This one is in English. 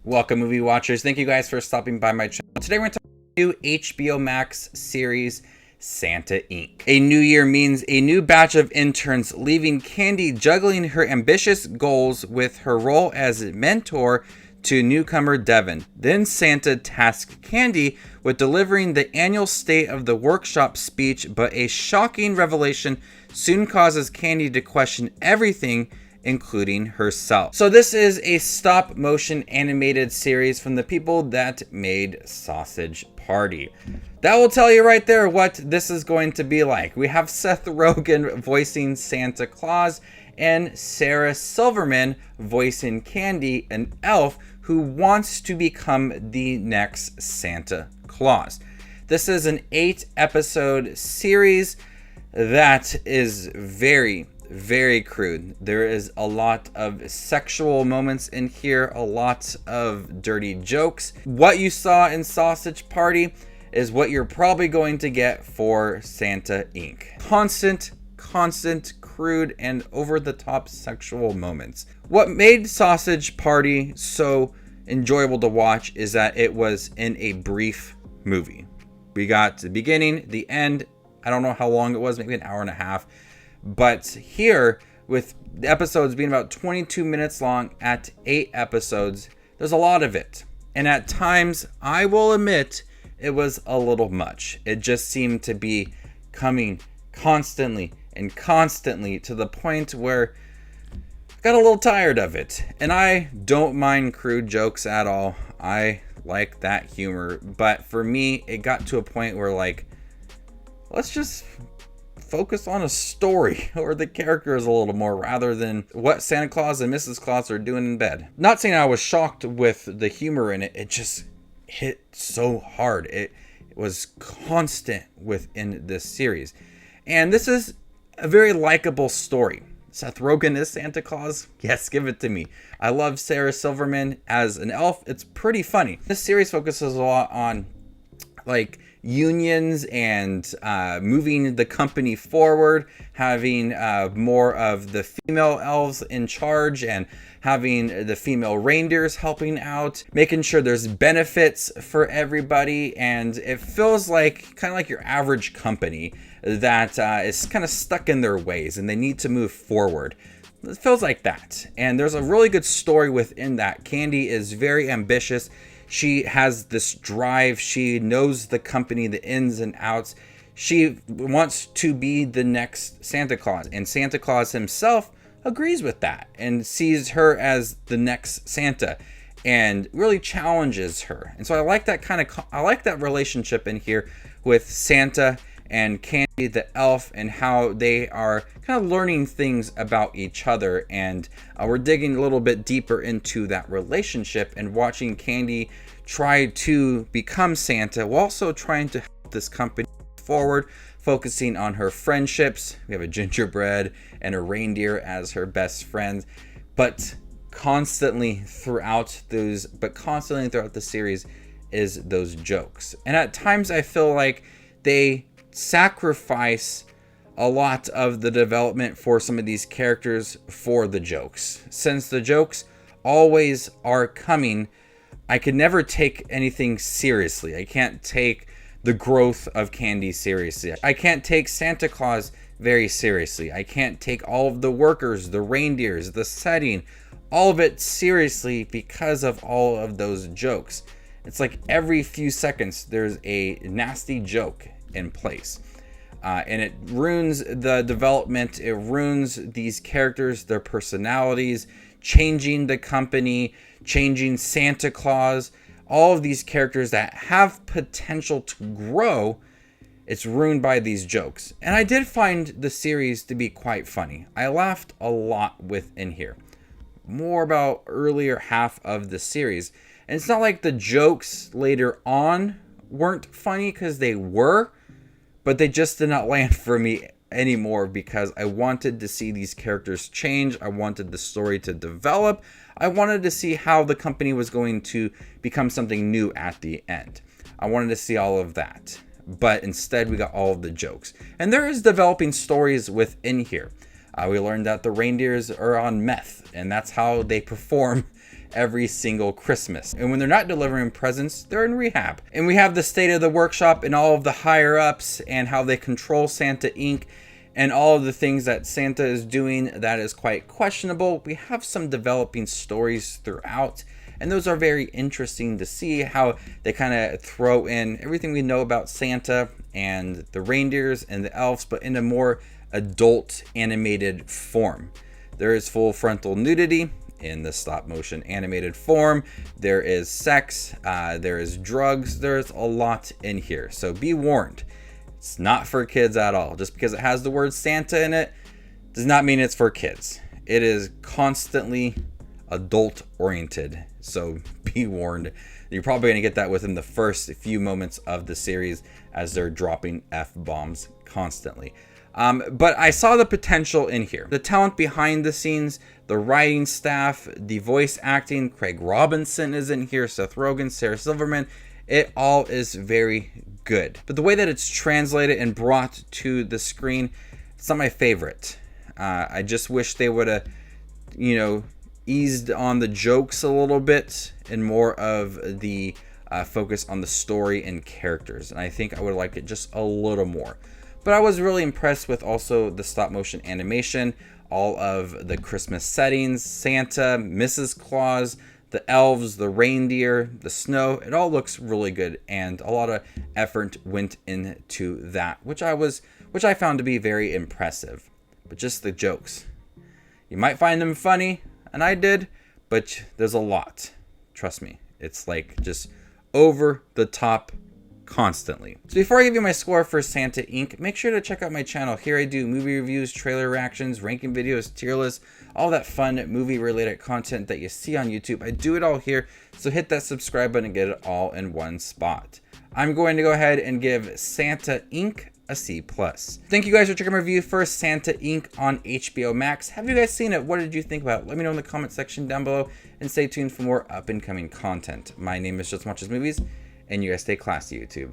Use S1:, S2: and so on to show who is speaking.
S1: Welcome, movie watchers. Thank you guys for stopping by my channel. Today we're going to talk about the new HBO Max series, Santa Inc. A new year means a new batch of interns, leaving Candy juggling her ambitious goals with her role as mentor to newcomer Devin. Then Santa tasks Candy with delivering the annual State of the Workshop speech, but a shocking revelation soon causes Candy to question everything, including herself. So this is a stop motion animated series from the people that made Sausage Party. That will tell you right there what this is going to be like. We have Seth Rogen voicing Santa Claus and Sarah Silverman voicing Candy, an elf who wants to become the next Santa Claus. This is an 8-episode series that is very crude. There is a lot of sexual moments in here, a lot of dirty jokes. What you saw in Sausage Party is what you're probably going to get for Santa Inc. Constant, crude, and over-the-top sexual moments. What made Sausage Party so enjoyable to watch is that it was in a brief movie. We got the beginning, the end. I don't know how long it was, maybe an hour and a half. But here, with the episodes being about 22 minutes long at 8 episodes, there's a lot of it. And at times, I will admit, it was a little much. It just seemed to be coming constantly to the point where I got a little tired of it. And I don't mind crude jokes at all. I like that humor. But for me, it got to a point where, like, let's just focus on a story or the characters a little more rather than what Santa Claus and Mrs. Claus are doing in bed. Not saying I was shocked with the humor in it. It just hit so hard. It was constant within this series. And this is a very likable story. Seth Rogen is Santa Claus. Yes, give it to me. I love Sarah Silverman as an elf. It's pretty funny. This series focuses a lot on like unions and moving the company forward, having more of the female elves in charge and having the female reindeers helping out, making sure there's benefits for everybody. And it feels like kind of like your average company that is kind of stuck in their ways and they need to move forward. It feels like that. And there's a really good story within that. Candy is very ambitious. She has this drive. She knows the company, the ins and outs. She wants to be the next Santa Claus. And Santa Claus himself agrees with that and sees her as the next Santa and really challenges her. And so I like that I like that relationship in here with Santa and Candy the elf and how they are kind of learning things about each other. And we're digging a little bit deeper into that relationship and watching Candy try to become Santa while also trying to help this company forward, focusing on her friendships. We have a gingerbread and a reindeer as her best friends, but constantly throughout the series is those jokes. And at times I feel like they sacrifice a lot of the development for some of these characters for the jokes. Since the jokes always are coming, I could never take anything seriously. I can't take the growth of Candy seriously. I can't take Santa Claus very seriously. I can't take all of the workers, the reindeers, the setting, all of it seriously because of all of those jokes. It's like every few seconds there's a nasty joke in place. And it ruins the development. It ruins these characters, their personalities, changing the company, changing Santa Claus, all of these characters that have potential to grow. It's ruined by these jokes. And I did find the series to be quite funny. I laughed a lot within here. More about earlier half of the series. And it's not like the jokes later on weren't funny, because they were, but they just did not land for me anymore because I wanted to see these characters change. I wanted the story to develop. I wanted to see how the company was going to become something new at the end. I wanted to see all of that, but instead we got all of the jokes. And there is developing stories within here. We learned that the reindeers are on meth, and that's how they perform every single Christmas. And when they're not delivering presents, they're in rehab. And we have the state of the workshop and all of the higher ups and how they control Santa Inc. and all of the things that Santa is doing that is quite questionable. We have some developing stories throughout, and those are very interesting to see how they kind of throw in everything we know about Santa and the reindeers and the elves, but in a more adult animated form. There is full frontal nudity in the stop motion animated form. There is sex, there is drugs, there's a lot in here. So be warned, it's not for kids at all. Just because it has the word Santa in it does not mean it's for kids. It is constantly adult oriented. So be warned. You're probably going to get that within the first few moments of the series as they're dropping F-bombs constantly. But I saw the potential in here. The talent behind the scenes, the writing staff, the voice acting, Craig Robinson is in here, Seth Rogen, Sarah Silverman. It all is very good. But the way that it's translated and brought to the screen, it's not my favorite. I just wish they would have, eased on the jokes a little bit and more of the focus on the story and characters. And I think I would like it just a little more. But I was really impressed with also the stop motion animation, all of the Christmas settings, Santa, Mrs. Claus, the elves, the reindeer, the snow. It all looks really good, and a lot of effort went into that, which I found to be very impressive. But just the jokes, you might find them funny, and I did, but there's a lot. Trust me, it's like just over the top constantly. So before I give you my score for Santa Inc., make sure to check out my channel. Here I do movie reviews, trailer reactions, ranking videos, tier lists, all that fun movie related content that you see on YouTube. I do it all here, so hit that subscribe button and get it all in one spot. I'm going to go ahead and give Santa Inc. a C+. Thank you guys for checking my review for Santa Inc. on HBO Max. Have you guys seen it? What did you think about it? Let me know in the comment section down below, and stay tuned for more up and coming content. My name is Just Watches Movies, and you guys stay classy, YouTube.